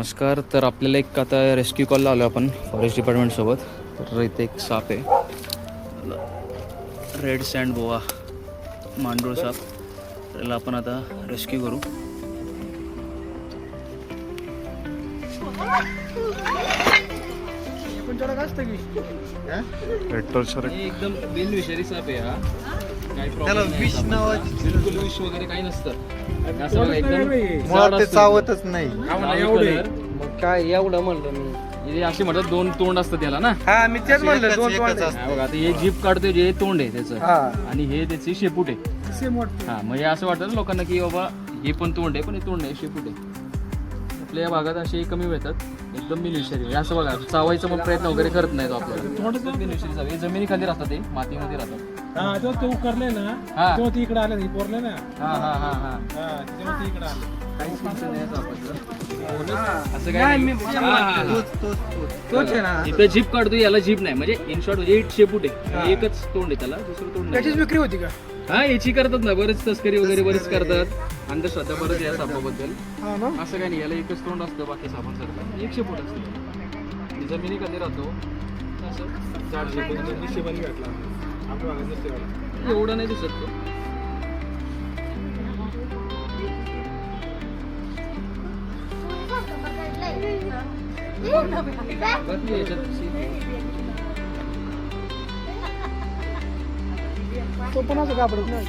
नमस्कार. तर आपल्याला एक आता रेस्क्यू कॉलला आलो आपण फॉरेस्ट डिपार्टमेंटसोबत. तर इथे एक साप आहे, रेड सँड बोआ मांडूळ साप. त्याला आपण आता रेस्क्यू करू. एकदम बिनविषारी साप आहे हा. काही प्रॉब्लेम नाही. बिलकुल विष वगैरे काही नसतं. चावतच नाही. मग काय एवढं म्हणलं मी. असे म्हणतात दोन तोंड असतं त्याला ना. हा मी तेच म्हणलं दोन एकच तोंड असतं. बघा आता हे जीप काढतोय जे तोंड आहे त्याचं, हा आणि हे त्याची शेपूट आहे. हा म्हणजे असं वाटतं लोकांना की बाबा हे पण तोंड आहे, पण हे तोंड नाही, शेपूट आहे. आपल्या या भागात असे कमी मिळतात. एकदम बिनविषारी आहे. असं बघा चावायचा मग प्रयत्न वगैरे करत नाही तो आपल्याला. एकदम बिनविषारी साप. हे जमिनीखाली राहतात, ते मातीमध्ये राहतात. तो उकरले ना हा तो ती इकडे आले पोरले ना हा हा हा हा तेव्हा ती इकडे आले. काही टेन्शन नाही सापाचं. असं नाही, काय मी नाही. म्हणलं. हा, हा, हा. तोच आहे ना. इथं जीप काढतो, याला जीप नाही. म्हणजे इन शॉर्ट म्हणजे शेपूट आहे. एकच तोंड आहे त्याला, दुसरं तोंड त्याचीच नाही. विक्री होती का? हा याची करतात ना, बरेच तस्करी वगैरे बरेच करतात. अंधश्रद्धा बरंच या सापाबद्दल. हा ना. असं काही नाही, याला एकच तोंड असतं, बाकी सापांसारखं एक शेपूट असतं. जमिनीखाली राहतो असं झाड शेपूट. निशिबाने घातला आपल्या भागात नसते घातला. एवढं नाही दिसत तो. बाकी याच्यात तो पण असं घाबरत नाही.